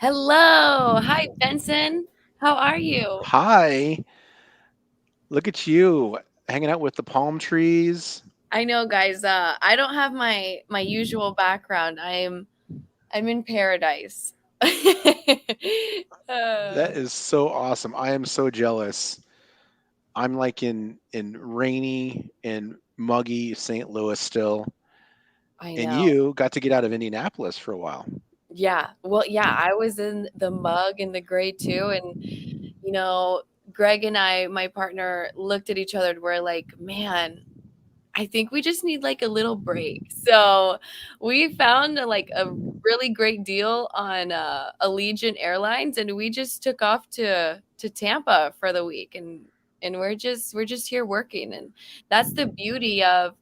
Hello. Hi, Benson. How are you? Hi, look at you hanging out with the palm trees. I know, guys. I don't have my usual background. I'm in paradise. That uh, is so awesome. I am so jealous. I'm like in rainy and muggy St. Louis still, I and know. you got to get out of Indianapolis for a while. Yeah. Well, yeah. I was in the mug and the gray too, and you know, Greg and I, my partner, looked at each other and we're like, "Man, I think we just need like a little break." So we found a really great deal on Allegiant Airlines, and we just took off to Tampa for the week, and we're just here working, and that's the beauty of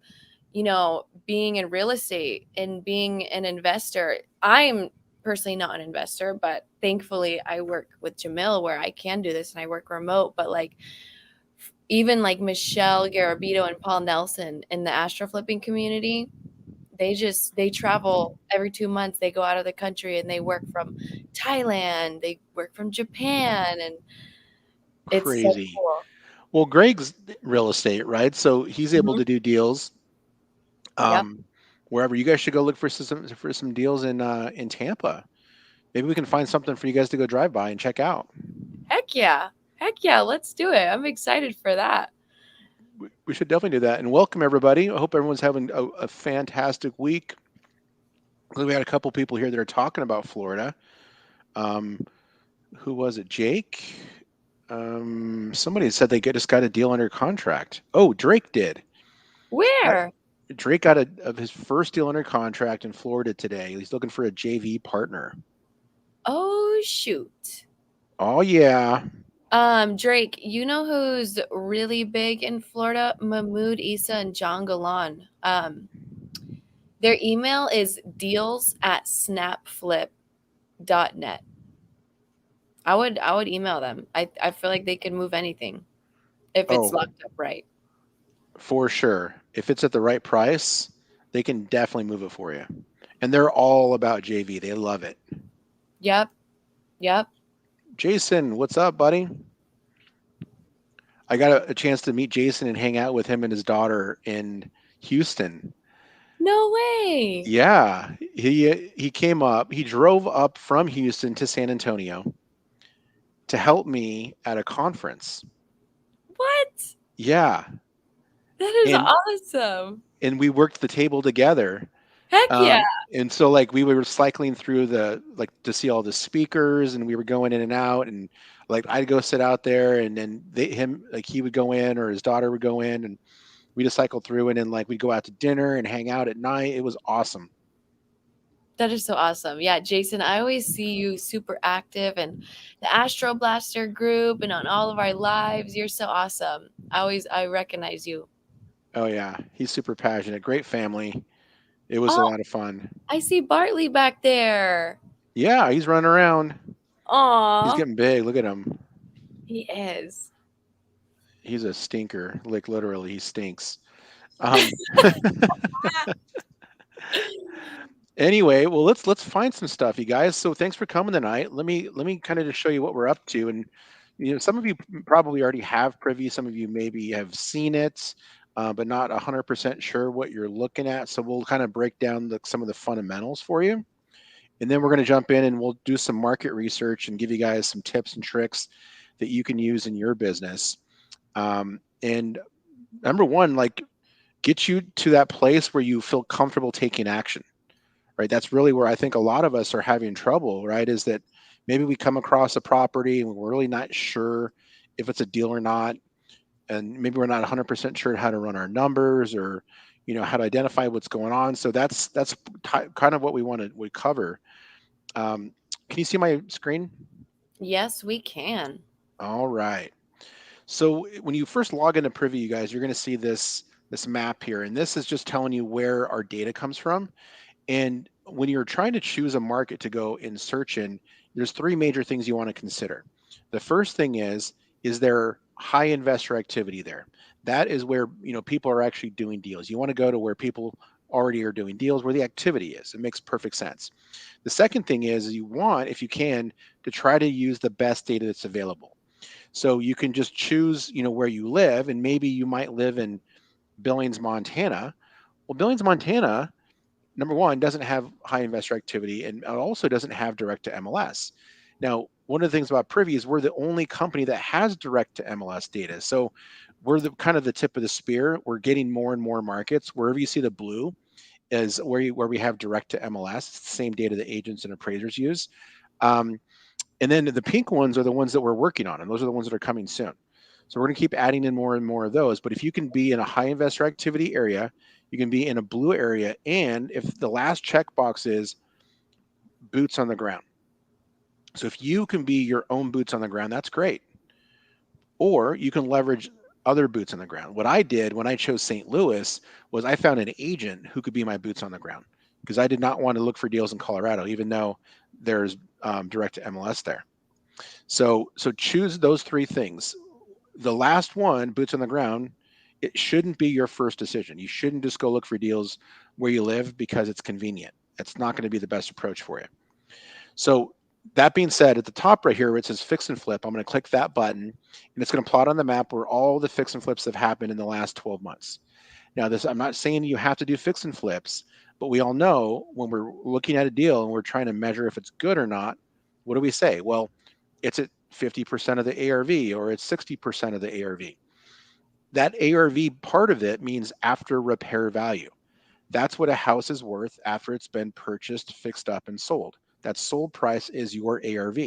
being in real estate and being an investor. I'm personally not an investor, but thankfully I work with Jamil where I can do this and I work remote. But like even like Michelle Garabito and Paul Nelson in the astro flipping community, they travel every 2 months. They go out of the country and they work from Thailand, they work from Japan, and it's so Crazy. cool. Well, Greg's real estate, right? So he's able Mhm. to do deals Yep. um, wherever. You guys should go look for some deals in Tampa. Maybe we can find something for you guys to go drive by and check out. Heck yeah. Heck yeah. Let's do it. I'm excited for that. We should definitely do that. And welcome everybody. I hope everyone's having a fantastic week. We had a couple people here that are talking about Florida. Um, who was it? Jake. Somebody said they just got a deal under contract. Oh, Drake did. Got- Where? Drake got of his first deal under contract in Florida today. He's looking for a JV partner. Oh shoot. Oh yeah. Drake, you know who's really big in Florida? Mahmoud Isa and John Galan. Their email is deals@snapflip.net. I would email them. I feel like they could move anything if it's Oh, locked up right. for sure. If it's at the right price, they can definitely move it for you. And they're all about JV. They love it. Yep. Yep. Jason, what's up, buddy? I got a chance to meet Jason and hang out with him and his daughter in Houston. No way. Yeah, he came up. He drove up from Houston to San Antonio to help me at a conference. What? Yeah, That is and awesome. we worked the table together. Heck yeah. And so like we were cycling through the like to see all the speakers, and we were going in and out, and like I'd go sit out there, and then him like he would go in or his daughter would go in, and we just cycled through, and then like we'd go out to dinner and hang out at night. It was awesome. That is so awesome. Yeah, Jason, I always see you super active in the Astro Blaster group and on all of our lives. You're so awesome. I recognize you. Oh yeah, he's super passionate. Great family. It was a Oh, lot of fun. I see Bartley back there. Yeah, he's running around. He's Aw, getting big. Look at him. he is. He's a stinker. Like literally, he stinks. Um, anyway, well let's find some stuff, you guys. So thanks for coming tonight. Let me kind of just show you what we're up to, and some of you probably already have Privy. Some of you maybe have seen it, but not 100% sure what you're looking at. So we'll kind of break down some of the fundamentals for you, and then we're going to jump in and we'll do some market research and give you guys some tips and tricks that you can use in your business. And number one, like get you to that place where you feel comfortable taking action, right? That's really where I think a lot of us are having trouble, right? Is that maybe we come across a property and we're really not sure if it's a deal or not. And maybe we're not 100% sure how to run our numbers, or, how to identify what's going on. So that's kind of what we cover. Um, can you see my screen? Yes, we can. All right. So when you first log into Privy, you guys, you're going to see this map here, and this is just telling you where our data comes from. And when you're trying to choose a market to go and search in, there's three major things you want to consider. The first thing is there high investor activity there? That is where people are actually doing deals. You want to go to where people already are doing deals, where the activity is. It makes perfect sense. The second thing is you want, if you can, to try to use the best data that's available. So you can just choose, where you live, and maybe you might live in Billings, Montana. Well, Billings, Montana, number one, doesn't have high investor activity, and it also doesn't have direct to MLS. Now, one of the things about Privy is we're the only company that has direct to MLS data. So we're the kind of the tip of the spear. We're getting more and more markets. Wherever you see the blue is where we have direct to MLS. It's the same data that agents and appraisers use. Um, and then the pink ones are the ones that we're working on, and those are the ones that are coming soon. So we're going to keep adding in more and more of those. But if you can be in a high investor activity area, you can be in a blue area, and if the last checkbox is boots on the ground. So if you can be your own boots on the ground, that's great. Or you can leverage other boots on the ground. What I did when I chose St. Louis was I found an agent who could be my boots on the ground, because I did not want to look for deals in Colorado, even though there's direct to MLS there. So choose those three things. The last one, boots on the ground, it shouldn't be your first decision. You shouldn't just go look for deals where you live because it's convenient. It's not going to be the best approach for you. So that being said, at the top right here where it says fix and flip, I'm going to click that button, and it's going to plot on the map where all the fix and flips have happened in the last 12 months. Now, this, I'm not saying you have to do fix and flips, but we all know when we're looking at a deal and we're trying to measure if it's good or not, what do we say? Well, it's at 50% of the ARV, or it's 60% of the ARV. That ARV part of it means after repair value. That's what a house is worth after it's been purchased, fixed up, and sold. That sold price is your ARV.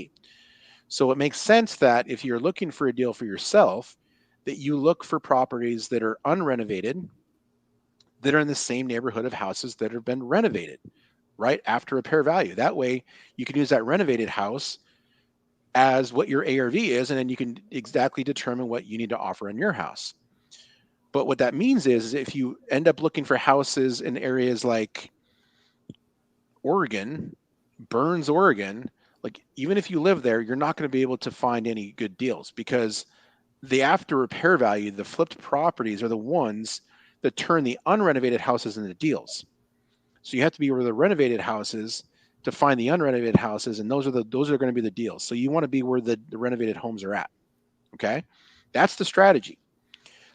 So it makes sense that if you're looking for a deal for yourself, that you look for properties that are unrenovated, that are in the same neighborhood of houses that have been renovated right after repair value. That way you can use that renovated house as what your ARV is, and then you can exactly determine what you need to offer in your house. But what that means is if you end up looking for houses in areas like Oregon, Burns, Oregon, like even if you live there, you're not going to be able to find any good deals, because the after repair value, the flipped properties, are the ones that turn the unrenovated houses into deals. So you have to be where the renovated houses to find the unrenovated houses, and those are going to be the deals. So you want to be where the renovated homes are at. Okay, that's the strategy.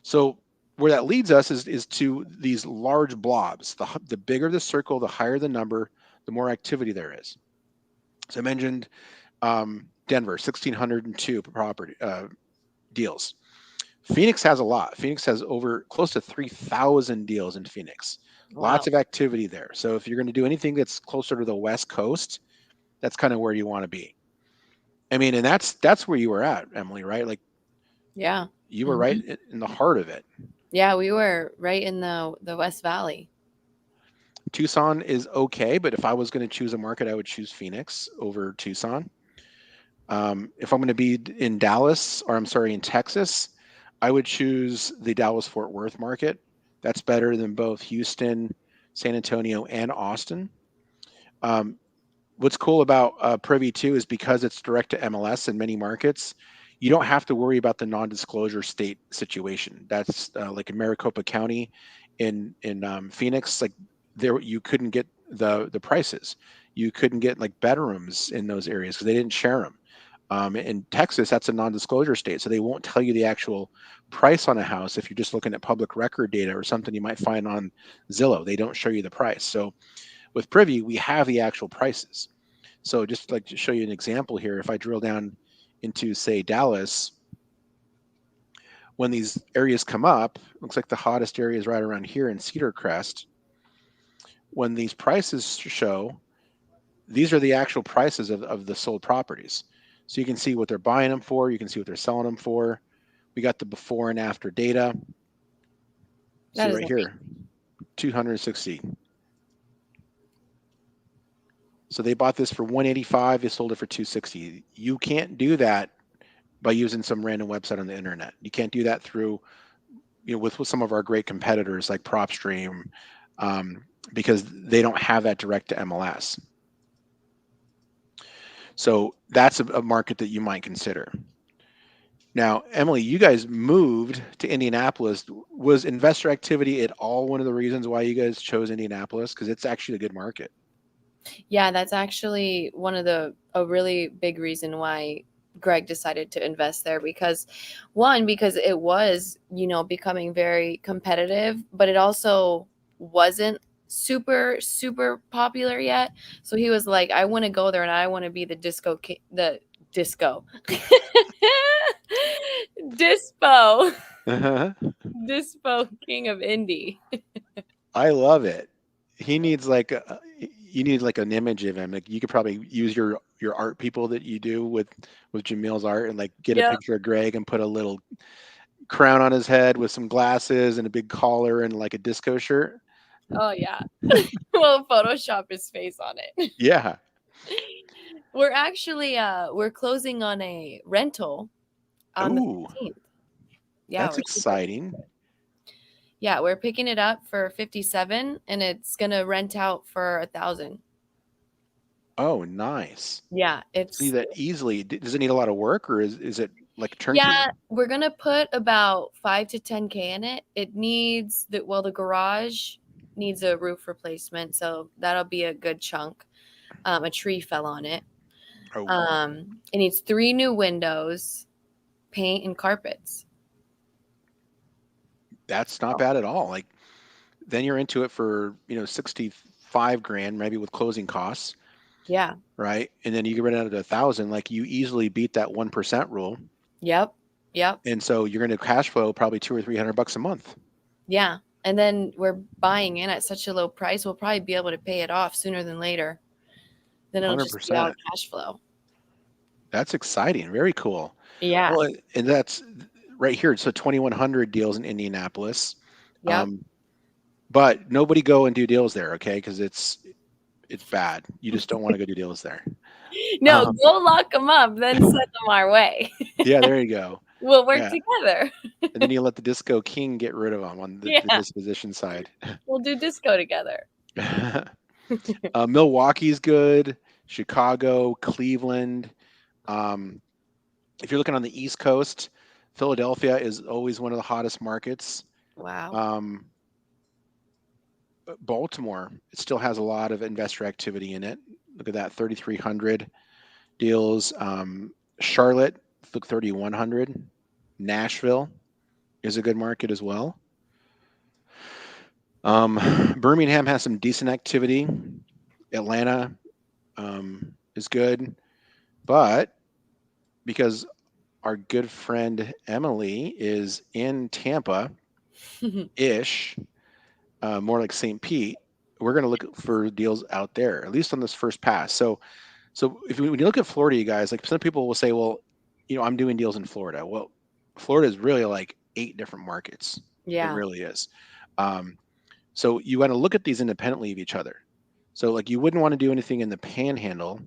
So where that leads us is to these large blobs. The bigger the circle, the higher the number, the more activity there is. So I mentioned Denver, 1,602 property deals. Phoenix has a lot. Phoenix has over close to 3,000 deals in Phoenix. Lots Wow. of activity there. So if you're going to do anything that's closer to the West Coast, that's kind of where you want to be. I mean, and that's where you were at, Emily, right? Like Yeah. you were right Hmm. in the heart of it. Yeah, we were right in the West Valley. Tucson is okay, but if I was going to choose a market, I would choose Phoenix over Tucson. If I'm going to be in Dallas, or I'm sorry, in Texas, I would choose the Dallas Fort Worth market. That's better than both Houston, San Antonio, and Austin. Um, what's cool about Privy too is because it's direct to MLS in many markets, you don't have to worry about the non-disclosure state situation. That's like in Maricopa County, in Phoenix, like there you couldn't get the prices. You couldn't get like bedrooms in those areas because they didn't share them. In Texas, that's a non-disclosure state, so they won't tell you the actual price on a house if you're just looking at public record data or something you might find on Zillow. They don't show you the price. So with Privy, we have the actual prices. So just like to show you an example here, if I drill down into say Dallas, when these areas come up, looks like the hottest area is right around here in Cedar Crest. When these prices show, these are the actual prices of the sold properties. So you can see what they're buying them for. You can see what they're selling them for. We got the before and after data. See That is right amazing. here, 260. So they bought this for 185. They sold it for 260. You can't do that by using some random website on the internet. You can't do that through, with some of our great competitors like PropStream, um, because they don't have that direct to MLS. So that's a market that you might consider. Now, Emily, you guys moved to Indianapolis. Was investor activity at all one of the reasons why you guys chose Indianapolis? Because it's actually a good market. Yeah, that's actually one of the a really big reason why Greg decided to invest there, because one, because it was, becoming very competitive, but it also wasn't super popular yet. So he was like, I want to go there and I want to be the disco dispo Uh-huh. dispo king of Indy. I love it. He needs like you need like an image of him. Like you could probably use your art people that you do with Jamil's art and like get a Yep. picture of Greg and put a little crown on his head with some glasses and a big collar and like a disco shirt. Oh yeah. We'll Photoshop his face on it. Yeah. We're actually we're closing on a rental on the Ooh, 15th. Yeah, that's we're super exciting. excited. Yeah, we're picking it up for 57 and it's gonna rent out for 1,000. Oh, nice. Yeah, See it's that easily. Does it need a lot of work or is it like turnkey? yeah, we're gonna put about 5 to 10K in it. It needs the garage needs a roof replacement, so that'll be a good chunk. A tree fell on it. Oh, It needs 3 new windows, paint, and carpets. that's not bad at all. Like then you're into it for, 65 grand, maybe with closing costs, Yeah. right? And then you get rid of it at 1,000, like you easily beat that 1% rule. Yep. Yep. And so you're going to cash flow probably 200 or 300 bucks a month. Yeah. And then we're buying in at such a low price, we'll probably be able to pay it off sooner than later. Then it'll just be all 100%. cash flow. That's exciting. Very cool. Yeah. Well, and that's right here. So 2,100 deals in Indianapolis. Yep. Um, but nobody go and do deals there, okay? Because it's bad. You just don't want to go do deals there. No, Um, go lock them up, then send them our way. yeah, there you go. We'll work Yeah, together. and then you let the Disco King get rid of them on the Yeah. disposition side. We'll do disco together. Milwaukee's good. Chicago, Cleveland. Um, if you're looking on the East Coast, Philadelphia is always one of the hottest markets. Wow. Um, Baltimore, it still has a lot of investor activity in it. Look at that, 3,300 deals. Charlotte, look 3,100. Nashville is a good market as well. Birmingham has some decent activity. Atlanta is good, but because our good friend Emily is in Tampa ish, more like St. Pete, we're going to look for deals out there, at least on this first pass. So when you look at Florida, you guys, like some people will say, well, I'm doing deals in Florida. Well, Florida is really like 8 different markets. It Yeah. really is. Um, so you want to look at these independently of each other. So like you wouldn't want to do anything in the Panhandle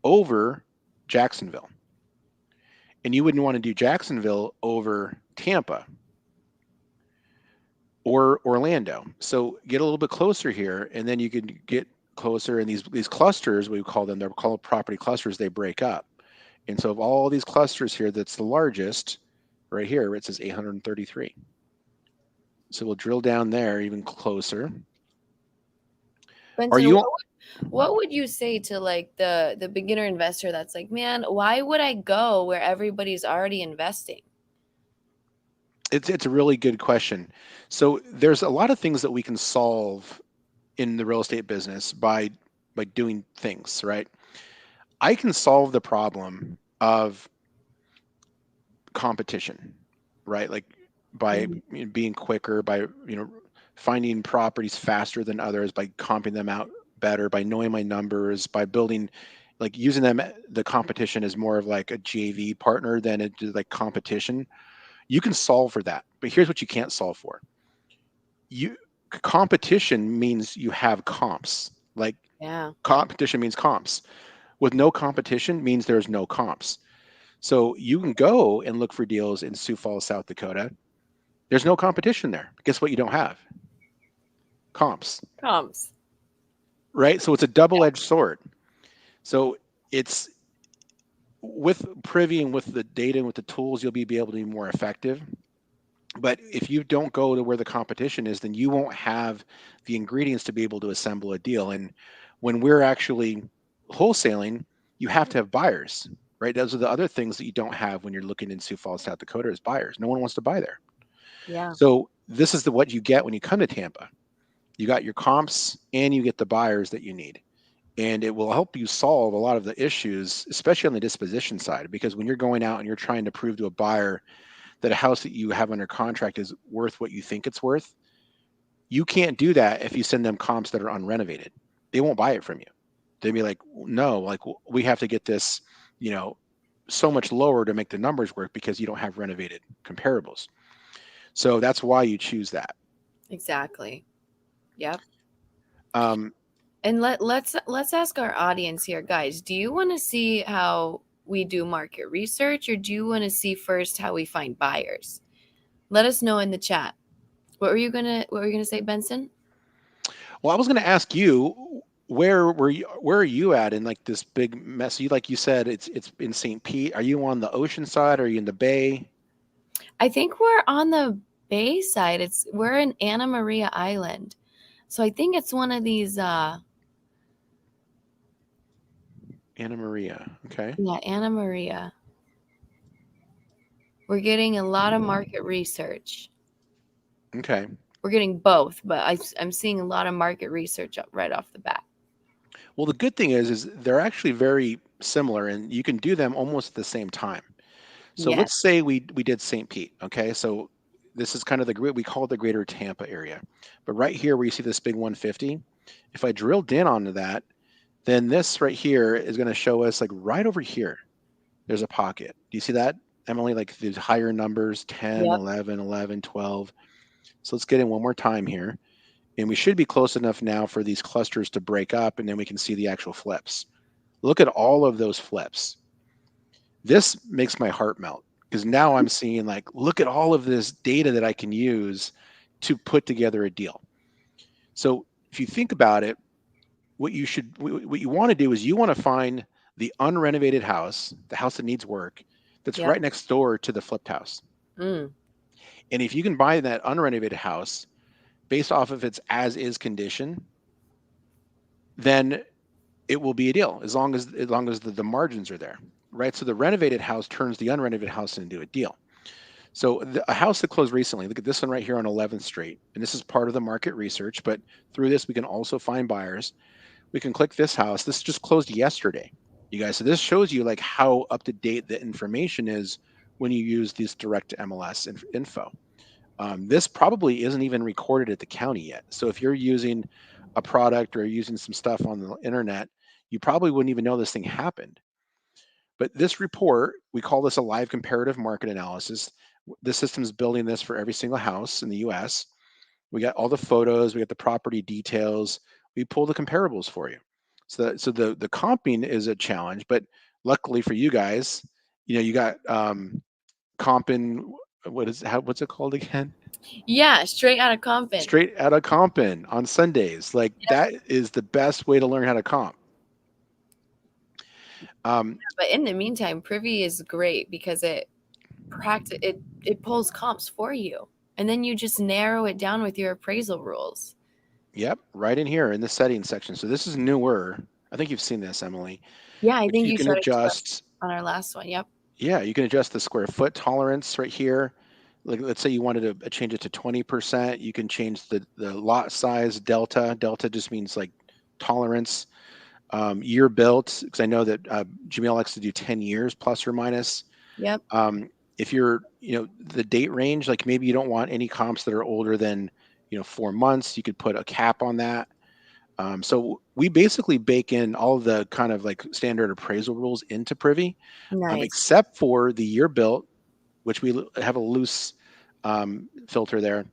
over Jacksonville, and you wouldn't want to do Jacksonville over Tampa or Orlando. So get a little bit closer here, and then you could get closer. And these clusters, we call them, they're called property clusters. They break up, and so of all these clusters here, that's the largest right here. Where it says 833. So we'll drill down there even closer. Are Benson, you? what would you say to like the beginner investor that's like, man, why would I go where everybody's already investing? It's a really good question. So there's a lot of things that we can solve in the real estate business by doing things right. I can solve the problem of competition, right? Like by Mhm. being quicker, by finding properties faster than others, by comping them out better, by knowing my numbers, by building like using them the competition is more of like a JV partner than it is like competition. You can solve for that, but here's what you can't solve for. You Competition means you have comps. Like Yeah. competition means comps. With no competition means there's no comps. So you can go and look for deals in Sioux Falls, South Dakota. There's no competition there. Guess what you don't have? Comps, Comps. right? So it's a double-edged sword. So it's with Privy and with the data and with the tools, you'll be able to be more effective. But if you don't go to where the competition is, then you won't have the ingredients to be able to assemble a deal. And when we're actually wholesaling, you have to have buyers, right? Those are the other things that you don't have when you're looking in Sioux Falls, South Dakota, is buyers. No one wants to buy there. Yeah. So this is what you get when you come to Tampa. You got your comps and you get the buyers that you need. And it will help you solve a lot of the issues, especially on the disposition side, because when you're going out and you're trying to prove to a buyer that a house that you have under contract is worth what you think it's worth, you can't do that if you send them comps that are unrenovated. They won't buy it from you. They'd be like, no, like we have to get this, you know, so much lower to make the numbers work because you don't have renovated comparables. So that's why you choose that. Exactly. Yep. Um, And let's ask our audience here, guys. Do you want to see how we do market research, or do you want to see first how we find buyers? Let us know in the chat. What were you gonna say, Benson? well, I was going to ask you, where are you at in like this big mess? You, like you said, it's in St. Pete. Are you on the ocean side? Are you in the bay? I think we're on the bay side. We're in Anna Maria Island. So I think it's one of these Anna Maria. Okay. yeah, Anna Maria. We're getting a lot of market research. Okay. We're getting both, but I'm seeing a lot of market research right off the bat. Well, the good thing is they're actually very similar, and you can do them almost at the same time. So Yes. let's say we did St. Pete. Okay, so this is kind of we call it the Greater Tampa area, but right here where you see this big 150, if I drilled in onto that, then this right here is going to show us like right over here. There's a pocket. Do you see that, Emily? Like these higher numbers, 10, Yep. 11, 11, 12. So let's get in one more time here. And we should be close enough now for these clusters to break up, and then we can see the actual flips. Look at all of those flips. This makes my heart melt because now I'm seeing like, look at all of this data that I can use to put together a deal. So if you think about it, what you want to do is you want to find the unrenovated house, the house that needs work, that's Yep. right next door to the flipped house. Mm. And if you can buy that unrenovated house based off of its as is condition, then it will be a deal as long as the margins are there, right? So the renovated house turns the unrenovated house into a deal. So a house that closed recently, look at this one right here on 11th Street, and this is part of the market research. But through this, we can also find buyers. We can click this house. This just closed yesterday, you guys. So this shows you like how up to date the information is when you use this direct MLS info. This probably isn't even recorded at the county yet. So if you're using a product or using some stuff on the internet, you probably wouldn't even know this thing happened. But this report, we call this a live comparative market analysis. The system's building this for every single house in the US. We got all the photos, we got the property details, we pull the comparables for you. So the comping is a challenge, but luckily for you guys, you got comping. What's it called again? Yeah, straight out of Compton. Straight out of comping on Sundays. Like that is the best way to learn how to comp. Um, But in the meantime, Privy is great because it pulls comps for you. And then you just narrow it down with your appraisal rules. yep, right in here in the settings section. So this is newer. I think you've seen this, Emily. Yeah, I But think you you can showed it to us adjust. on our last one. Yep. Yeah, you can adjust the square foot tolerance right here. Like let's say you wanted to change it to 20%. You can change the lot size delta. Delta just means like tolerance. Year built, because I know that Jamil likes to do 10 years plus or minus. Yep. Um, if you're, the date range, like maybe you don't want any comps that are older than, 4 months, you could put a cap on that. So we basically bake in all the kind of like standard appraisal rules into Privy, Nice. except for the year built, which we have a loose filter there,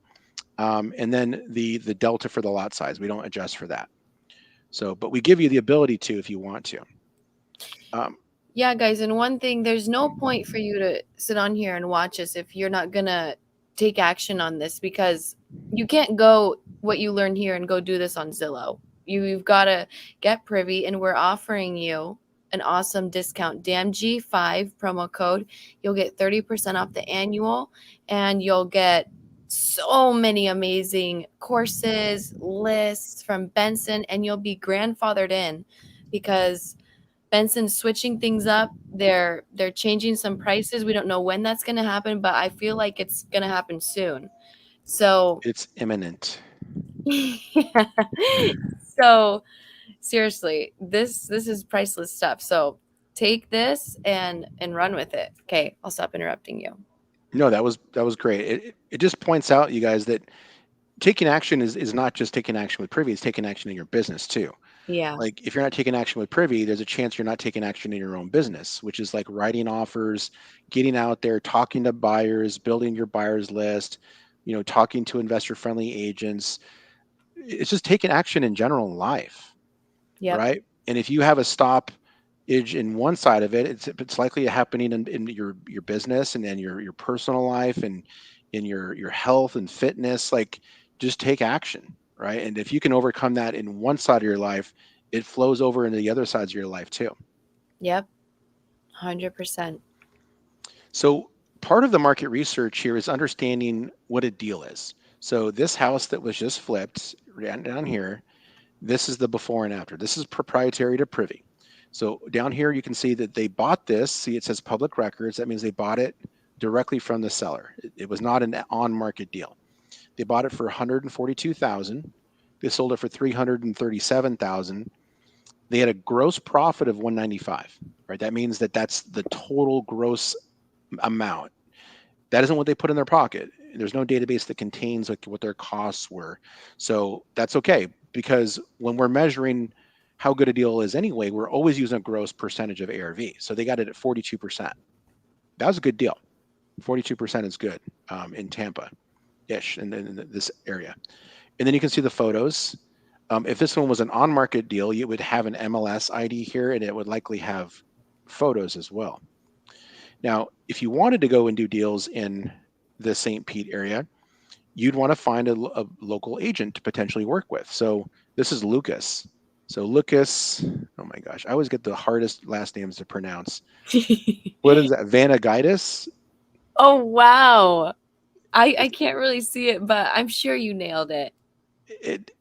and then the delta for the lot size. We don't adjust for that. So, but we give you the ability to if you want to. Um, Yeah, guys, and one thing, there's no point for you to sit on here and watch us if you're not gonna take action on this, because you can't go what you learned here and go do this on Zillow. You've got to get Privy, and we're offering you an awesome discount, DAMG5 promo code. You'll get 30% off the annual, and you'll get so many amazing courses, lists from Benson, and you'll be grandfathered in because Benson's switching things up. They're changing some prices. We don't know when that's going to happen, but I feel like it's going to happen soon. So, It's imminent. yeah. So seriously, this is priceless stuff. So take this and run with it. Okay, I'll stop interrupting you. No, that was great. It just points out, you guys, that taking action is not just taking action with Privy, it's taking action in your business too. Yeah. Like if you're not taking action with Privy, there's a chance you're not taking action in your own business, which is like writing offers, getting out there, talking to buyers, building your buyers list, talking to investor friendly agents. It's just taking action in general in life, Yep. right? And if you have a stoppage in one side of it, it's likely happening in your business and then your personal life and in your health and fitness. Like just take action, right? And if you can overcome that in one side of your life, it flows over into the other sides of your life too. Yep. 100%. So part of the market research here is understanding what a deal is. So this house that was just flipped down here, this is the before and after. This is proprietary to Privy. So down here, you can see that they bought this. See, it says public records. That means they bought it directly from the seller. It was not an on-market deal. They bought it for 142,000. They sold it for 337,000. They had a gross profit of 195. Right. That means that that's the total gross amount. That isn't what they put in their pocket. There's no database that contains like what their costs were. So that's okay because when we're measuring how good a deal is anyway, we're always using a gross percentage of ARV. So they got it at 42%. That was a good deal. 42% is good in Tampa ish in this area. And then you can see the photos. If this one was an on market deal, you would have an MLS ID here and it would likely have photos as well. Now, if you wanted to go and do deals in the St. Pete area, you'd want to find a local agent to potentially work with. So this is Lucas. So Lucas, oh my gosh, I always get the hardest last names to pronounce. What is that? Vanagitis? Oh wow. I can't really see it, but I'm sure you nailed it.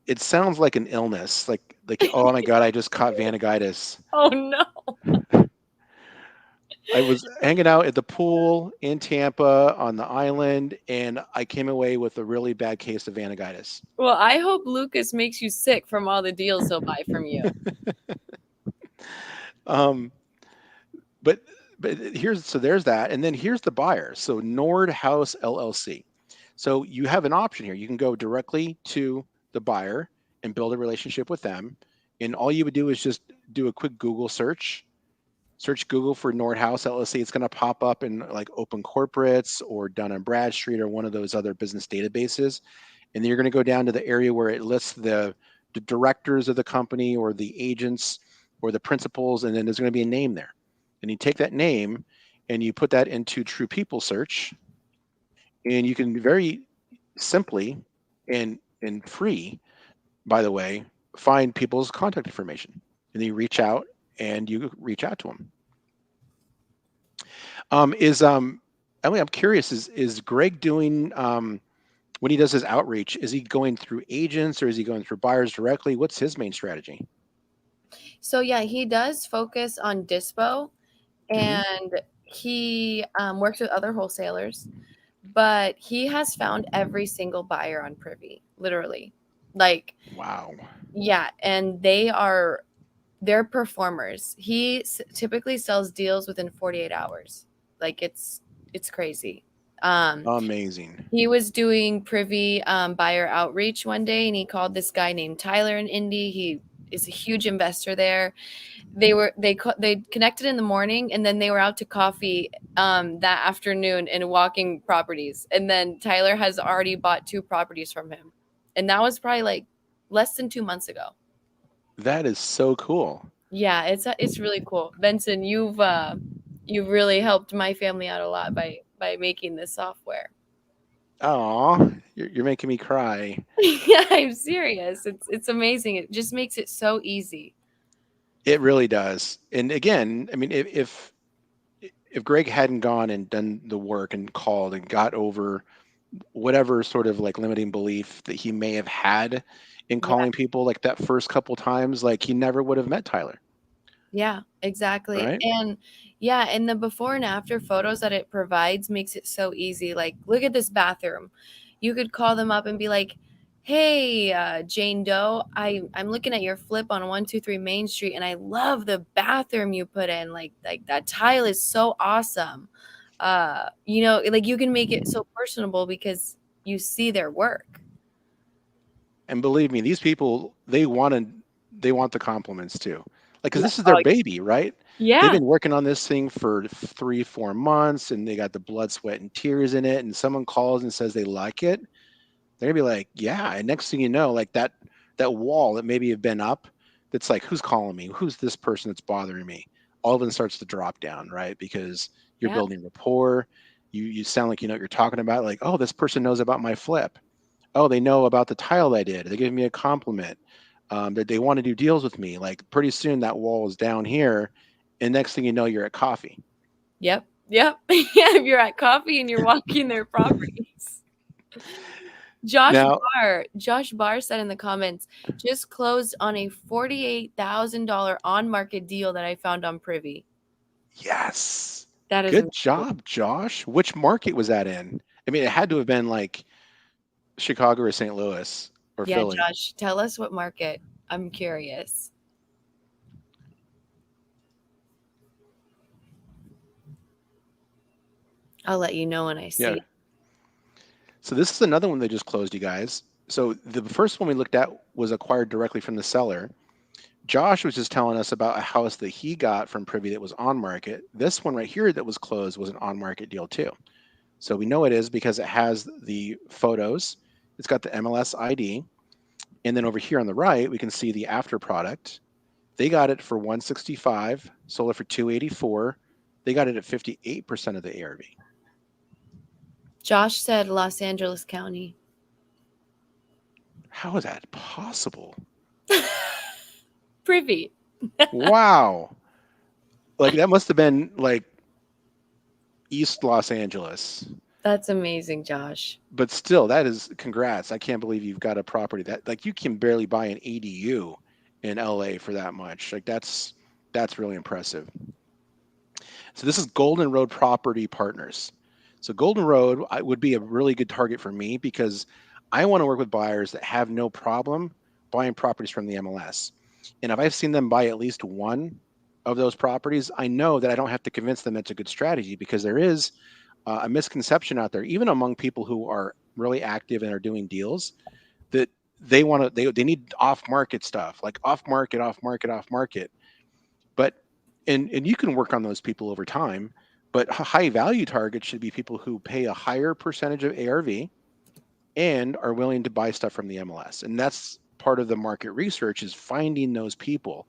It sounds like an illness. Like oh my god, I just caught Vanagitis. Oh no. I was hanging out at the pool in Tampa on the island, and I came away with a really bad case of Vanagitis. Well, I hope Lucas makes you sick from all the deals he'll buy from you. Um, but there's that, and then here's the buyer. So Nord House LLC. So you have an option here. You can go directly to the buyer and build a relationship with them, and all you would do is just do a quick Google search. Search Google for Nord House LLC. It's going to pop up in like Open Corporates or Dun and Bradstreet or one of those other business databases. And then you're going to go down to the area where it lists the directors of the company or the agents or the principals, and then there's going to be a name there. And you take that name and you put that into True People search, and you can very simply and free, by the way, find people's contact information. And then you reach out to them. Is Emily, I'm curious, is Greg doing when he does his outreach, is he going through agents or is he going through buyers directly? What's his main strategy? So yeah, he does focus on dispo, Hmm. and he works with other wholesalers, but he has found every single buyer on Privy, literally. Like, Wow. yeah, and they're performers. He typically sells deals within 48 hours. Like it's crazy. Um, Amazing. he was doing Privy buyer outreach one day, and he called this guy named Tyler in Indy. He is a huge investor there. They connected in the morning, and then they were out to coffee that afternoon and walking properties. And then Tyler has already bought 2 properties from him, and that was probably like less than 2 months ago. That is so cool. Yeah, it's really cool. Benson, you've really helped my family out a lot by making this software. Oh, you're making me cry. Yeah, I'm serious. It's amazing. It just makes it so easy. It really does. And again, I mean, if Greg hadn't gone and done the work and called and got over whatever sort of like limiting belief that he may have had in Yeah. calling people like that first couple times, like he never would have met Tyler, Yeah, exactly. right? And yeah, and the before and after photos that it provides makes it so easy. Like, look at this bathroom. You could call them up and be like, "Hey, Jane Doe, I'm looking at your flip on 123 Main Street, and I love the bathroom you put in. Like that tile is so awesome." Like you can make it so personable because you see their work. And believe me, these people they want the compliments too. Like, because Yeah. this is their Oh, baby, right? They've yeah. been working on this thing for 3, 4 months, and they got the blood, sweat, and tears in it. And someone calls and says they like it, they're gonna be like, yeah. And next thing you know, like that wall that maybe have been up, that's like, who's calling me? Who's this person that's bothering me? All of it starts to drop down, right? Because you're Yeah. building rapport. You sound like you know what you're talking about. Like, oh, this person knows about my flip. Oh, they know about the tile I did. They give me a compliment. That they want to do deals with me. Like pretty soon that wall is down here, and next thing you know, you're at coffee. Yep. Yep. Yeah, if you're at coffee and you're walking their properties. Now, Josh Barr said in the comments, just closed on a $48,000 on market deal that I found on Privy. yes, That is good amazing. job, Josh. Which market was that in? I mean, it had to have been like Chicago or St. Louis or Yeah, Philly. Josh, tell us what market. I'm curious. I'll let you know when I Yeah. see it. So this is another one they just closed, you guys. So the first one we looked at was acquired directly from the seller. Josh was just telling us about a house that he got from Privy that was on market. This one right here that was closed was an on market deal too. So we know it is because it has the photos. It's got the MLS ID. And then over here on the right, we can see the after product. They got it for 165, sold it for 284. They got it at 58% of the ARV. Josh said Los Angeles County. How is that possible? Privy. Wow. Like that must have been like East Los Angeles. That's amazing, Josh. But still, that is congrats. I can't believe you've got a property that like you can barely buy an ADU in LA for that much. Like that's really impressive. So this is Golden Road Property Partners. So Golden Road would be a really good target for me because I want to work with buyers that have no problem buying properties from the MLS. And if I've seen them buy at least one of those properties, I know that I don't have to convince them it's a good strategy because there is a misconception out there, even among people who are really active and are doing deals, that they need off market stuff, like off market, off market, off market. But and you can work on those people over time, but high value targets should be people who pay a higher percentage of ARV and are willing to buy stuff from the MLS. And that's part of the market research is finding those people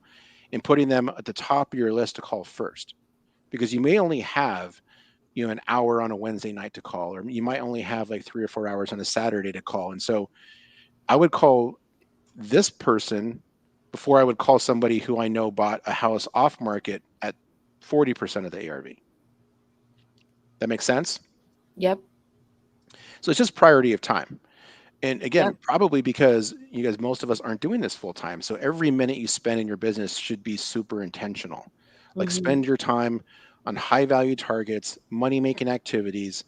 and putting them at the top of your list to call first. Because you may only have, an hour on a Wednesday night to call, or you might only have like 3 or 4 hours on a Saturday to call. And so I would call this person before I would call somebody who I know bought a house off market at 40% of the ARV. That makes sense? Yep. So it's just priority of time. And Yep. again, probably because you guys, most of us aren't doing this full time. So every minute you spend in your business should be super intentional. Like Hmm. spend your time on high value targets, money making activities.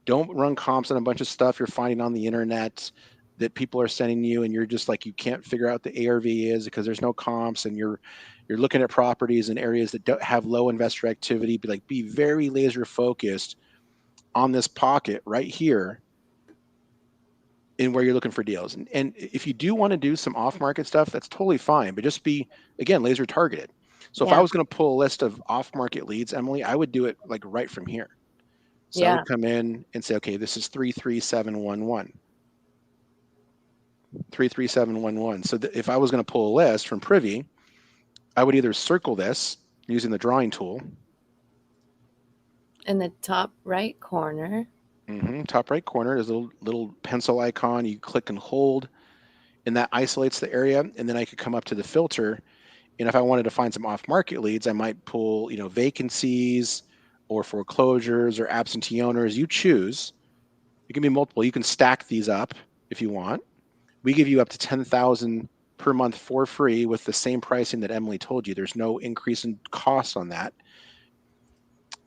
Don't run comps on a bunch of stuff you're finding on the internet that people are sending you and you're just like you can't figure out the ARV is because there's no comps and you're looking at properties in areas that don't have low investor activity. Be very laser focused on this pocket right here in where you're looking for deals. And if you do want to do some off market stuff, that's totally fine, but just be, again, laser targeted. So if I Yeah. was going to pull a list of off market leads, Emily, I would do it like right from here. So I Yeah. would come in and say, okay, this is 33711, 33711. So if I was going to pull a list from Privy, I would either circle this using the drawing tool, In the top right corner. top right corner, there's a little pencil icon. You click and hold, and that isolates the area. And then I could come up to the filter And if I wanted to find some off market leads, I might pull, vacancies or foreclosures or absentee owners. You choose. It can be multiple. You can stack these up if you want. We give you up to 10,000 per month for free with the same pricing that Emily told you. There's no increase in cost on that.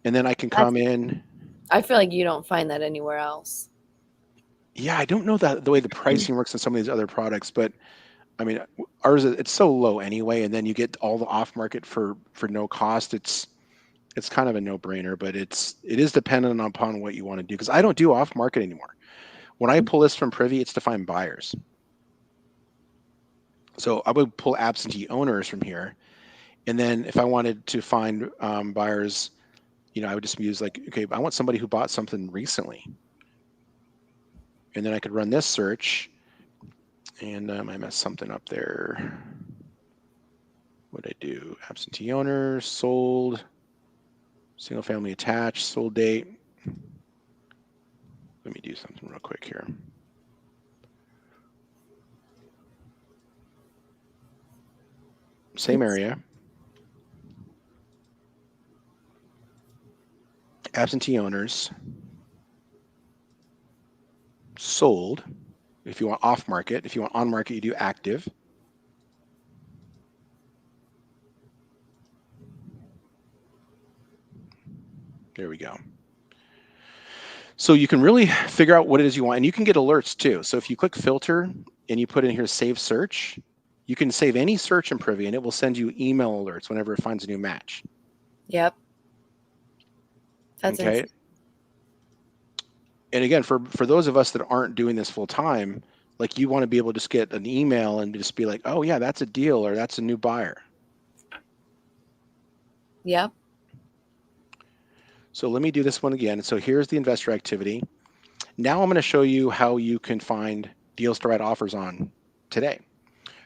And then I can That's, come in. I feel like you don't find that anywhere else. Yeah, I don't know that the way the pricing works in some of these other products, but I mean, ours it's so low anyway, and then you get all the off market for no cost. It's kind of a no brainer, but it is dependent upon what you want to do because I don't do off market anymore. When I pull this from Privy, it's to find buyers. So I would pull absentee owners from here, and then if I wanted to find buyers, I would just use like, okay, I want somebody who bought something recently, and then I could run this search, and I messed something up there. What did I do? Absentee owners, sold, single family attached, sold date. Let me do something real quick here. Same area. Absentee owners, sold. If you want off market, if you want on market, you do active. There we go. So you can really figure out what it is you want, and you can get alerts too. So if you click filter and you put in here save search, you can save any search in Privy, and it will send you email alerts whenever it finds a new match. Yep. That's Okay. insane. And again, for those of us that aren't doing this full time, like you want to be able to just get an email and just be like, oh yeah, that's a deal or that's a new buyer. Yep. So let me do this one again. So here's the investor activity. Now I'm going to show you how you can find deals to write offers on today.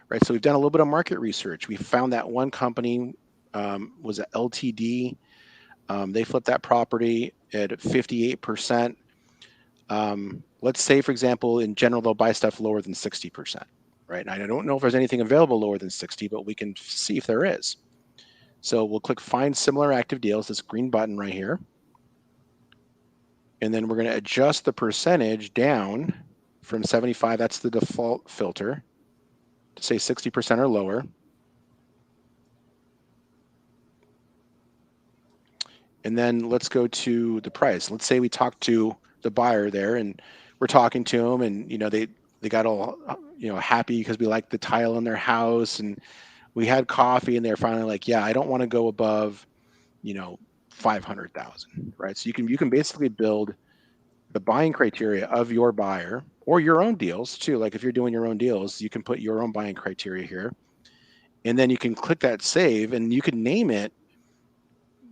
Right. So we've done a little bit of market research. We found that one company was a LTD. They flipped that property at 58%. Let's say, for example, in general, they'll buy stuff lower than 60%. Right. And I don't know if there's anything available lower than 60, but we can see if there is. So we'll click find similar active deals, this green button right here. And then we're going to adjust the percentage down from 75. That's the default filter to say 60% or lower. And then let's go to the price. Let's say we talk to the buyer there and we're talking to them and, they got all, happy because we like the tile in their house and we had coffee and they're finally like, yeah, I don't want to go above, 500,000, right? So you can basically build the buying criteria of your buyer or your own deals too. Like if you're doing your own deals, you can put your own buying criteria here. And then you can click that save and you can name it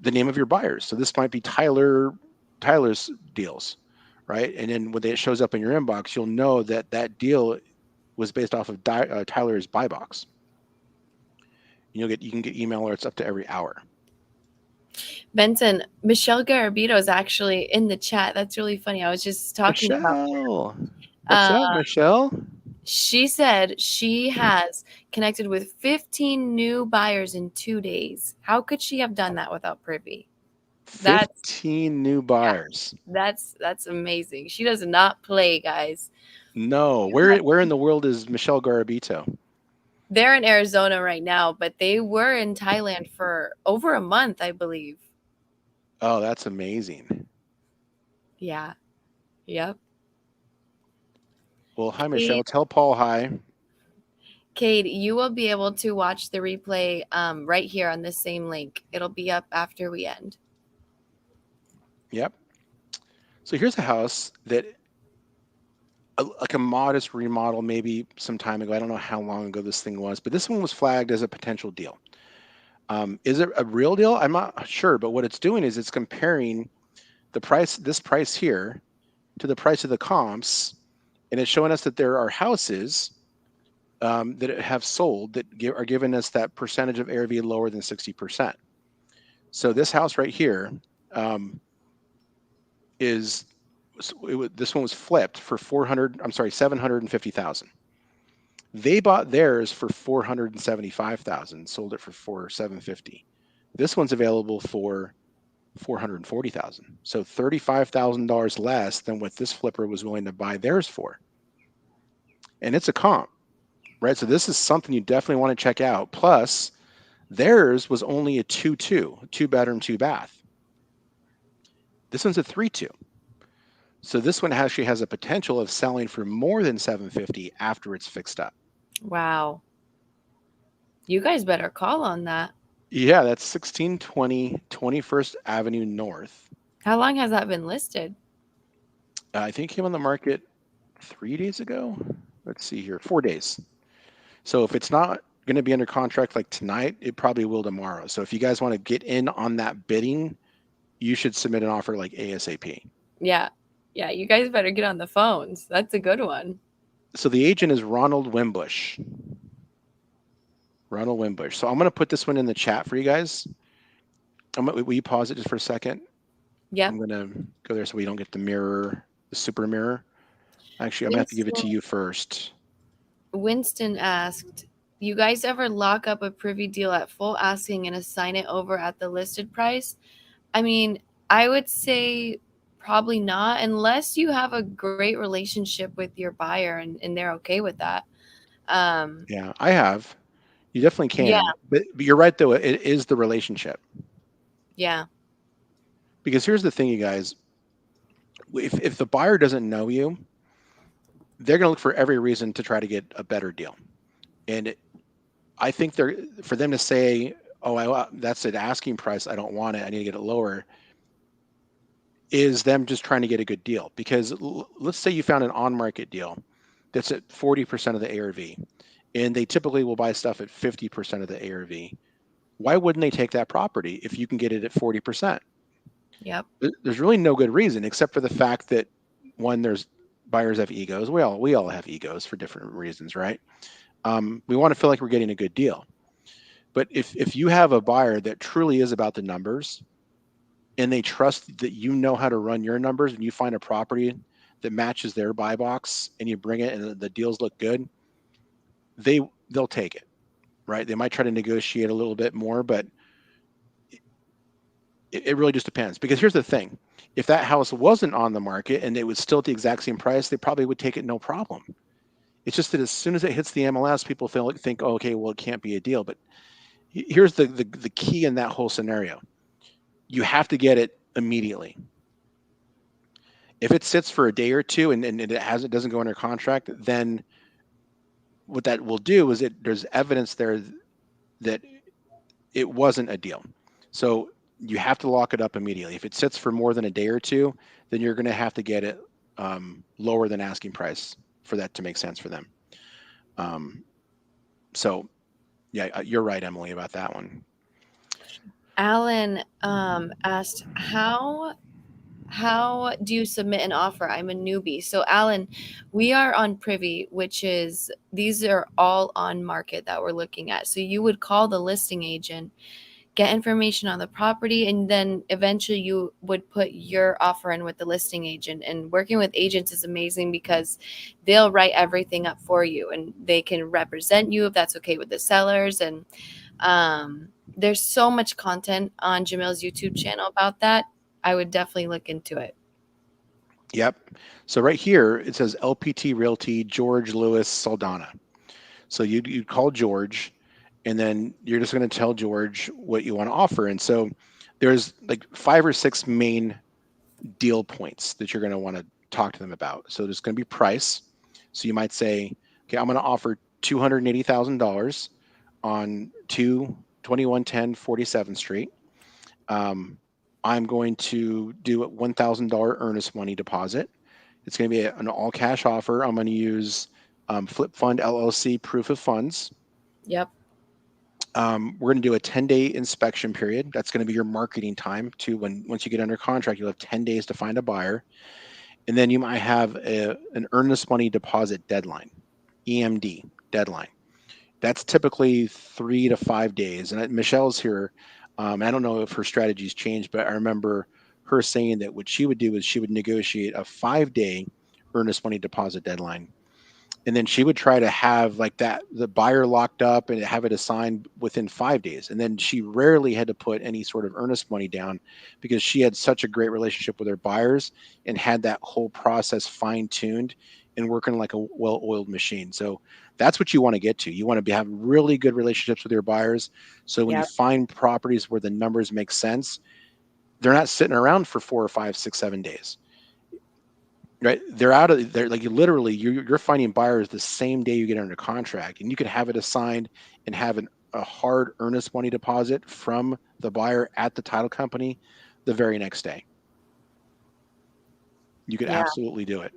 the name of your buyers. So this might be Tyler's deals, right? And then when it shows up in your inbox, you'll know that that deal was based off of Tyler's buy box. You can get email alerts up to every hour. Benson, Michelle Garabito is actually in the chat. That's really funny. I was just talking about Michelle, what's uh up, Michelle? she said she has connected with 15 new buyers in 2 days. How could she have done that without Privy? That's 15 new yeah, buyers. that's amazing. She does not play, guys. No, You guys, where in the world is Michelle Garabito? they're in Arizona right now, but they were in Thailand for over a month, I believe. Oh, that's amazing. Yeah. Yep. Well, hi, Michelle. Kate, Tell Paul hi. Kate, you will be able to watch the replay right here on this same link. It'll be up after we end. Yep. So here's a house that, like a modest remodel, maybe some time ago. I don't know how long ago this thing was, but this one was flagged as a potential deal. Is it a real deal? I'm not sure, but what it's doing is it's comparing this price here, to the price of the comps, and it's showing us that there are houses that have sold that are giving us that percentage of ARV lower than 60%. So this house right here is this one was flipped for 750,000. They bought theirs for 475,000, sold it for 750. This one's available for 440,000. So $35,000 less than what this flipper was willing to buy theirs for. And it's a comp, right? So this is something you definitely want to check out. Plus, theirs was only a 2-2, two bedroom, two bath. This one's a 3-2. So this one actually has a potential of selling for more than 750 after it's fixed up. Wow. You guys better call on that. Yeah, that's 1620 21st Avenue North. How long has that been listed? I think it came on the market 3 days ago. Let's see here, 4 days. So if it's not going to be under contract like tonight, it probably will tomorrow. So if you guys want to get in on that bidding, you should submit an offer like ASAP. Yeah. Yeah, you guys better get on the phones. That's a good one. So the agent is Ronald Wimbush. Ronald Wimbush. So I'm going to put this one in the chat for you guys. Will you pause it just for a second? Yep. I'm going to go there so we don't get the mirror, the super mirror. Actually, I'm going to have to give it to Winston, you first. Winston asked, you guys ever lock up a privy deal at full asking and assign it over at the listed price? I mean, I would say probably not unless you have a great relationship with your buyer and they're okay with that. Um, Yeah, I have. You definitely yeah, can. But you're right, though. It is the relationship. yeah, Because here's the thing, you guys. If the buyer doesn't know you, they're going to look for every reason to try to get a better deal. And I think they're for them to say, "Oh, that's an asking price. I don't want it. I need to get it lower," is them just trying to get a good deal. Because let's say you found an on-market deal that's at 40% of the ARV, and they typically will buy stuff at 50% of the ARV. Why wouldn't they take that property if you can get it at 40%? yep, There's really no good reason except for the fact that one, there's buyers have egos. We all have egos for different reasons, right? We want to feel like we're getting a good deal. But if you have a buyer that truly is about the numbers and they trust that you know how to run your numbers and you find a property that matches their buy box and you bring it and the deals look good, they they'll take it, right? They might try to negotiate a little bit more, but it really just depends. Because here's the thing: if that house wasn't on the market and it was still at the exact same price, they probably would take it no problem. It's just that as soon as it hits the MLS, people think, oh, okay, well, it can't be a deal. But here's the key in that whole scenario: you have to get it immediately. If it sits for a day or two and it doesn't go under contract, then what that will do is there's evidence there that it wasn't a deal. So you have to lock it up immediately. If it sits for more than a day or two, then you're going to have to get it lower than asking price for that to make sense for them. Um, so yeah, you're right, Emily, about that one. Alan asked, how do you submit an offer? I'm a newbie. So Alan, we are on Privy, which is these are all on market that we're looking at. So you would call the listing agent, get information on the property, and then eventually you would put your offer in with the listing agent. And working with agents is amazing because they'll write everything up for you and they can represent you if that's okay with the sellers. And there's so much content on Jamil's YouTube channel about that. I would definitely look into it. Yep. So right here it says LPT Realty George Lewis Saldana. So you'd call George, and then you're just going to tell George what you want to offer. And so there's like 5 or 6 main deal points that you're going to want to talk to them about. So there's going to be price. So you might say, okay, I'm going to offer $280,000 on 2110 47th Street. I'm going to do a $1,000 earnest money deposit. It's going to be an all cash offer. I'm going to use Flip Fund LLC proof of funds. Yep. We're going to do a 10-day inspection period. That's going to be your marketing time to once you get under contract, you'll have 10 days to find a buyer. And then you might have an earnest money deposit deadline, EMD deadline. That's typically 3 to 5 days. And Michelle's here. I don't know if her strategy's changed, but I remember her saying that what she would do is she would negotiate a 5-day earnest money deposit deadline. And then she would try to have like that the buyer locked up and have it assigned within 5 days. And then she rarely had to put any sort of earnest money down because she had such a great relationship with her buyers and had that whole process fine tuned and working like a well oiled machine. So that's what you want to get to. You want to have really good relationships with your buyers. So when you Yep. find properties where the numbers make sense, they're not sitting around for 4 or 5, 6, 7 days, right? They're out of they're like you literally you're finding buyers the same day you get under contract, and you could have it assigned and have a hard earnest money deposit from the buyer at the title company the very next day. You could Yeah. absolutely do it.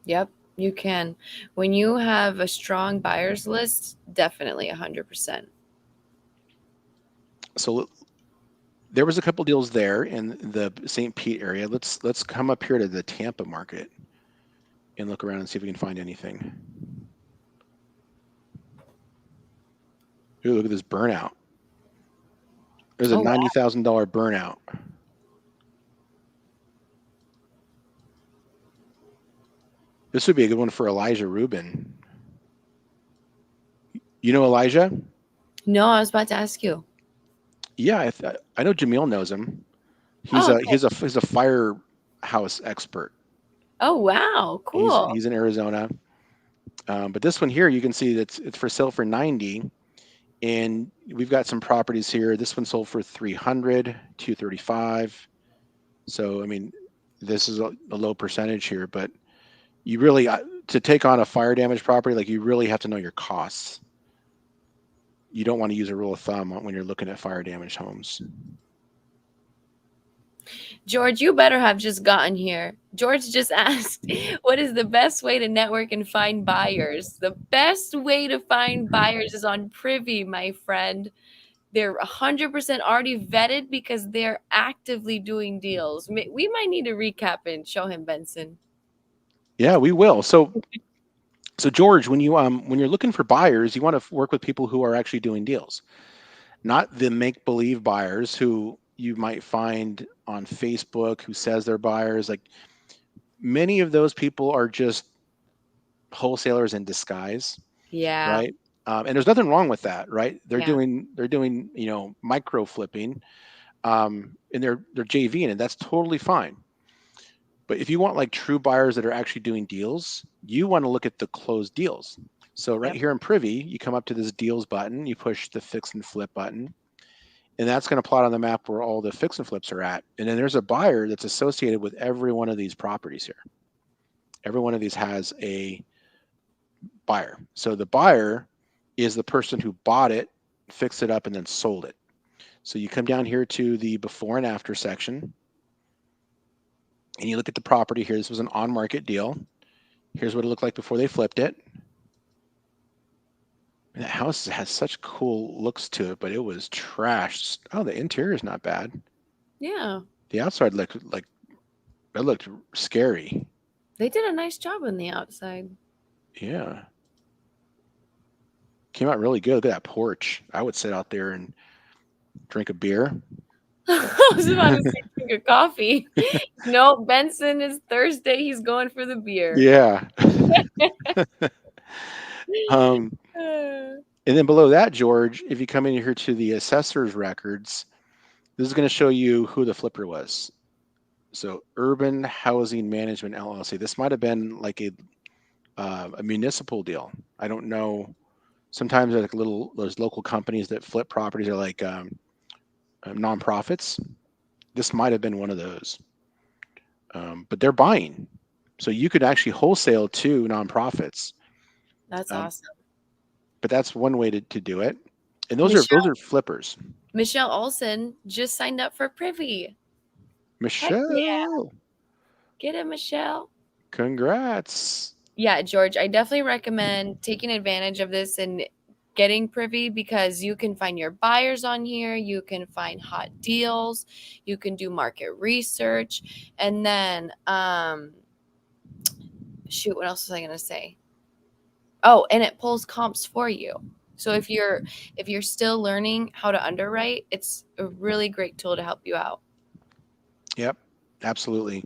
Yep. You can. When you have a strong buyers list, definitely 100%. So there was a couple deals there in the St. Pete area. Let's come up here to the Tampa market and look around and see if we can find anything. Ooh, look at this burnout. There's a Oh, wow. $90,000 burnout. This would be a good one for Elijah Rubin. You know Elijah? No, I was about to ask you. Yeah, I know Jamil knows him. He's Oh, a okay. he's a firehouse expert. Oh, wow. Cool. He's in Arizona. But this one here, you can see that it's for sale for 90, and we've got some properties here. This one sold for 300, 235. So I mean, this is a low percentage here, but you really to take on a fire damage property, like you really have to know your costs. You don't want to use a rule of thumb when you're looking at fire damaged homes. George, you better have just gotten here. George just asked, what is the best way to network and find buyers? The best way to find buyers is on Privy, my friend. They're 100% already vetted because they're actively doing deals. We might need to recap and show him, Benson. Yeah, we will. So George, when you're looking for buyers, you want to work with people who are actually doing deals, not the make believe buyers who you might find on Facebook who says they're buyers. Like many of those people are just wholesalers in disguise, Yeah. right? And there's nothing wrong with that, right? Yeah. They're doing micro flipping, and they're JVing, and that's totally fine. But if you want like true buyers that are actually doing deals, you want to look at the closed deals. So right Yep. here in Privy, you come up to this deals button, you push the fix and flip button, and that's going to plot on the map where all the fix and flips are at. And then there's a buyer that's associated with every one of these properties here. Every one of these has a buyer. So the buyer is the person who bought it, fixed it up, and then sold it. So you come down here to the before and after section, and you look at the property here. This was an on market deal. Here's what it looked like before they flipped it. And that house has such cool looks to it, but it was trashed. Oh, the interior is not bad. Yeah. The outside looked like it looked scary. They did a nice job on the outside. Yeah, came out really good. Look at that porch. I would sit out there and drink a beer. I was about to say drink a coffee. No, Benson is Thursday. He's going for the beer. Yeah. um, and then below that, George, if you come in here to the assessor's records, this is going to show you who the flipper was. So, Urban Housing Management LLC. This might have been like a municipal deal. I don't know. Sometimes like those local companies that flip properties are like nonprofits. This might have been one of those, but they're buying, so you could actually wholesale to nonprofits. That's Um, awesome. but that's one way to do it. And those Michelle are flippers. Michelle Olsen just signed up for Privy. Heck yeah. Michelle, Get it, Michelle. congrats. Yeah, George, I definitely recommend taking advantage of this and getting Privy because you can find your buyers on here, you can find hot deals, you can do market research, and then shoot, what else was I going to say? Oh, and it pulls comps for you. So if you're still learning how to underwrite, it's a really great tool to help you out. Yep, absolutely.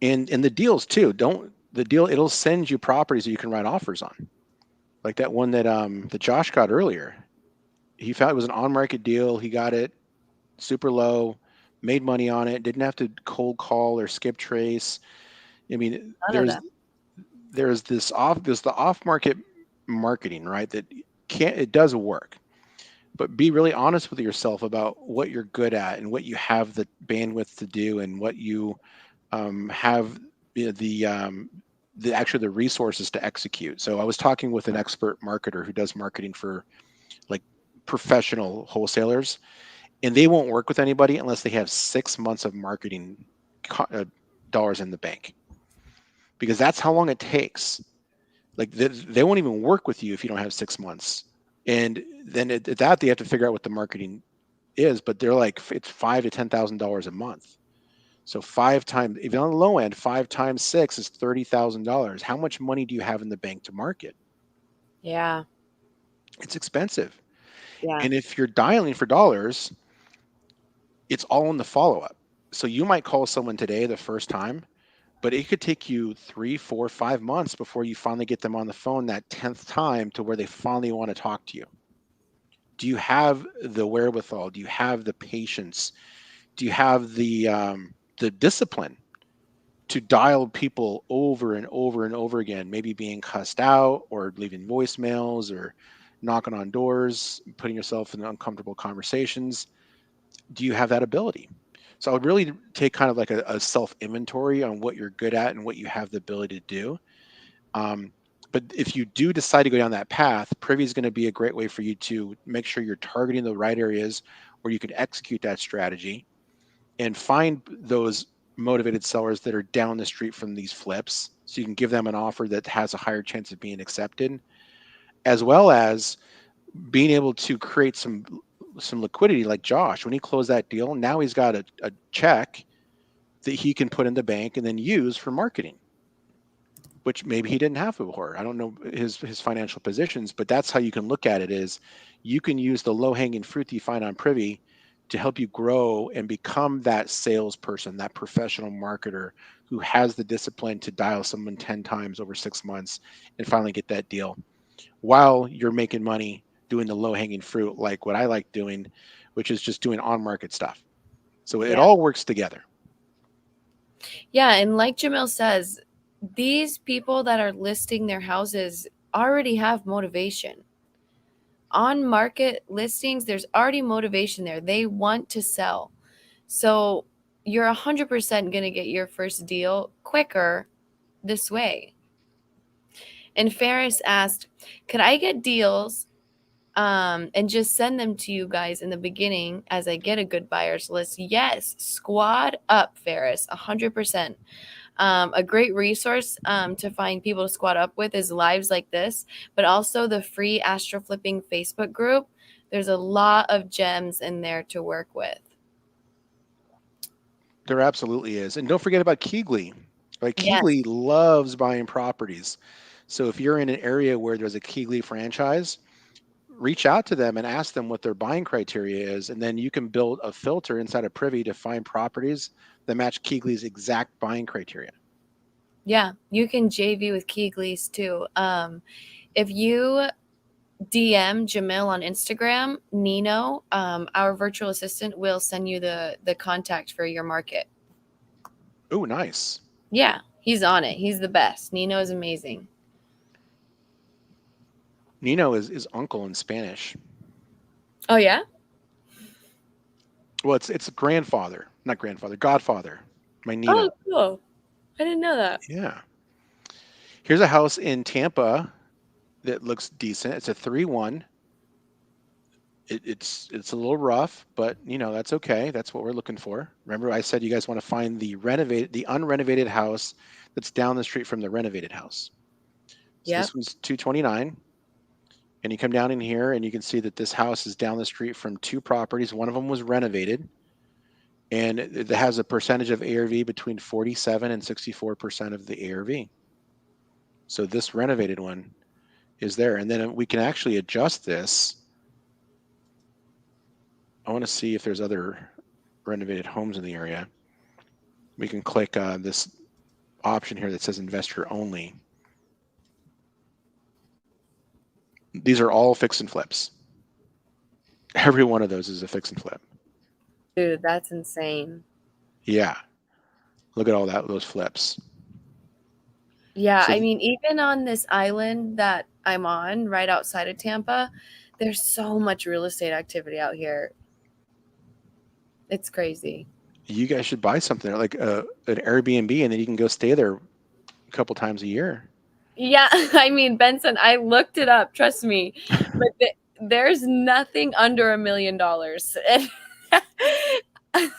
And the deals too. the deal, it'll send you properties that you can write offers on, like that one that Josh got earlier. He found it was an on market deal. He got it super low, made money on it, didn't have to cold call or skip trace. I mean, None of them. there's the off market marketing, right? That can't it does work, but be really honest with yourself about what you're good at and what you have the bandwidth to do and what you have the actually the resources to execute. So I was talking with an expert marketer who does marketing for like professional wholesalers, and they won't work with anybody unless they have 6 months of marketing dollars in the bank, because that's how long it takes. Like they won't even work with you if you don't have 6 months. And then at that they have to figure out what the marketing is, but they're like it's $5,000 to $10,000 a month. So five times, even on the low end, 5 times 6 is $30,000. How much money do you have in the bank to market? Yeah. It's expensive. Yeah. And if you're dialing for dollars, it's all in the follow up. So you might call someone today the first time, but it could take you 3, 4, 5 months before you finally get them on the phone that 10th time to where they finally want to talk to you. Do you have the wherewithal? Do you have the patience? Do you have the discipline to dial people over and over and over again, maybe being cussed out or leaving voicemails or knocking on doors, putting yourself in uncomfortable conversations? Do you have that ability? So I would really take kind of like a self inventory on what you're good at and what you have the ability to do. Um, but if you do decide to go down that path, Privy is going to be a great way for you to make sure you're targeting the right areas where you can execute that strategy and find those motivated sellers that are down the street from these flips, so you can give them an offer that has a higher chance of being accepted, as well as being able to create some liquidity. Like Josh, when he closed that deal, now he's got a check that he can put in the bank and then use for marketing, which maybe he didn't have before. I don't know his financial positions, but that's how you can look at it. Is you can use the low hanging fruit that you find on Privy to help you grow and become that salesperson, that professional marketer who has the discipline to dial someone 10 times over 6 months and finally get that deal while you're making money doing the low hanging fruit, like what I like doing, which is just doing on market stuff. So it Yeah. all works together. Yeah. And like Jamil says, these people that are listing their houses already have motivation. On market listings, there's already motivation there. They want to sell. So you're 100% going to get your first deal quicker this way. And Ferris asked, could I get deals and just send them to you guys in the beginning as I get a good buyer's list? Yes, squad up, Ferris, 100%. A great resource to find people to squad up with is lives like this, but also the free Astro Flipping Facebook group. There's a lot of gems in there to work with. There absolutely is. And don't forget about Keegley. Like Keegley Yes. loves buying properties. So if you're in an area where there's a Keegley franchise, reach out to them and ask them what their buying criteria is. And then you can build a filter inside of Privy to find properties that match Keegley's exact buying criteria. Yeah, you can JV with Keeglies too. If you DM Jamil on Instagram, Nino, our virtual assistant, will send you the contact for your market. Oh, nice. Yeah, he's on it. He's the best. Nino is amazing. Nino is uncle in Spanish. Oh yeah? Well, it's grandfather, not grandfather, godfather. My Oh, Nino. cool. I didn't know that. Yeah. Here's a house in Tampa that looks decent. It's a 3-1. It's a little rough, but that's okay. That's what we're looking for. Remember, I said you guys want to find the unrenovated house that's down the street from the renovated house. So Yep. this one's 229, and you come down in here and you can see that this house is down the street from two properties. One of them was renovated, and it has a percentage of ARV between 47 and 64% of the ARV. So this renovated one is there, and then we can actually adjust this. I want to see if there's other renovated homes in the area. We can click this option here that says investor only. These are all fix and flips. Every one of those is a fix and flip. Dude, that's insane. Yeah, look at all those flips. Yeah, So I mean, even on this island that I'm on, right outside of Tampa, there's so much real estate activity out here. It's crazy. you guys should buy something like an Airbnb, and then you can go stay there a couple times a year. Yeah, I mean, Benson, I looked it up, trust me, but there's nothing under $1 million.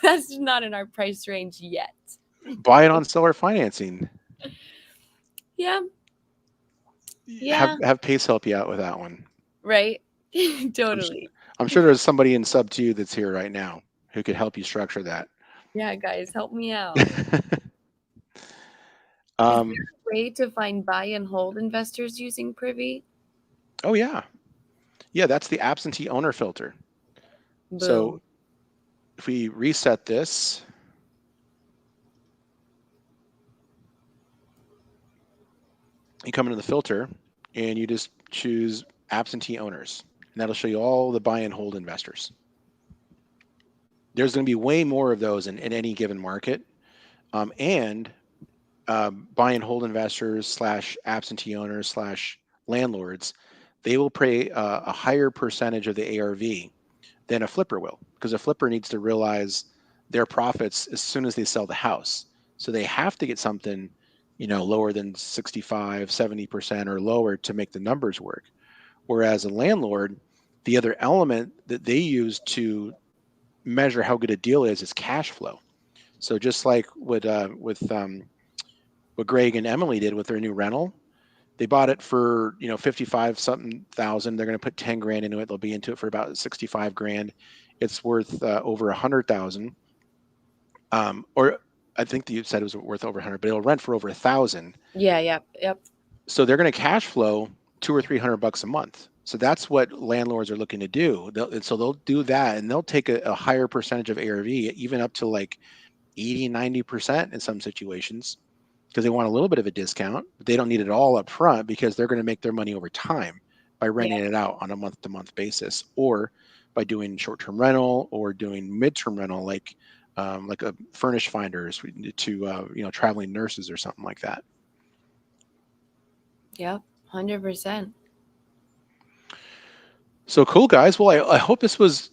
That's not in our price range yet. Buy it on seller financing. Yeah, Have yeah, have Pace help you out with that one. right. I'm s- Totally. I'm sure there's somebody in sub two that's here right now who could help you structure that. Yeah, guys, help me out. Is um, there a way to find buy and hold investors using Privy? oh yeah, yeah. That's the absentee owner filter. So Boom. if we reset this, you come into the filter and you just choose absentee owners, and that'll show you all the buy and hold investors. There's going to be way more of those in any given market, and buy and hold investors slash absentee owners slash landlords, they will pay a higher percentage of the ARV than a flipper will, because a flipper needs to realize their profits as soon as they sell the house. So they have to get something, lower than 65, 70% or lower to make the numbers work. Whereas a landlord, the other element that they use to measure how good a deal is cash flow. So just like what Greg and Emily did with their new rental, they bought it for 55 something thousand. They're going to put 10 grand into it. They'll be into it for about 65 grand. It's worth over 100,000. Or I think that you said it was worth over 100, but it'll rent for over 1,000. Yeah, yep, yep. So they're going to cash flow 200 or 300 bucks a month. So that's what landlords are looking to do. And so they'll do that, and they'll take a higher percentage of ARV, even up to like 80, 90% in some situations, because they want a little bit of a discount, but they don't need it all up front because they're going to make their money over time by Yeah, renting it out on a month to month basis, or by doing short term rental or doing midterm rental, like a furnish finders to traveling nurses or something like that. yep, 100%. So cool, guys. Well, I hope this was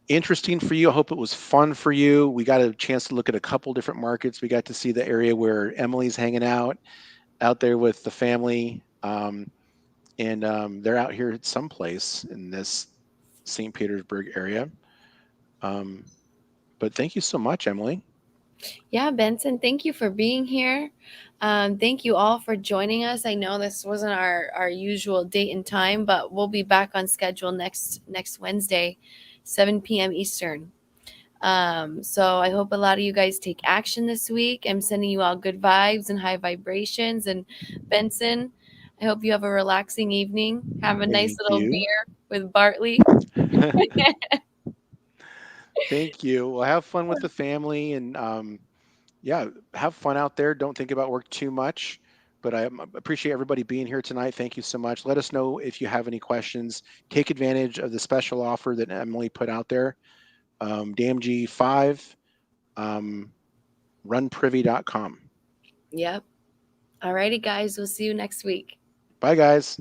interesting for you. I hope it was fun for you. We got a chance to look at a couple different markets. We got to see the area where Emily's hanging out there with the family. And they're out here at some place in this St. Petersburg area. Um, but thank you so much, Emily. Yeah, Benson, thank you for being here. Thank you all for joining us. I know this wasn't our usual date and time, but we'll be back on schedule next Wednesday, 7 p.m. Eastern. So I hope a lot of you guys take action this week. I'm sending you all good vibes and high vibrations. And Benson, I hope you have a relaxing evening. Have a nice Thank little you. beer with Bartley. Thank you. Well, have fun with the family, and yeah, have fun out there. Don't think about work too much. But I appreciate everybody being here tonight. Thank you so much. Let us know if you have any questions. Take advantage of the special offer that Emily put out there. DMG5, um, runprivy.com. Yep. Alrighty, guys. We'll see you next week. Bye, guys.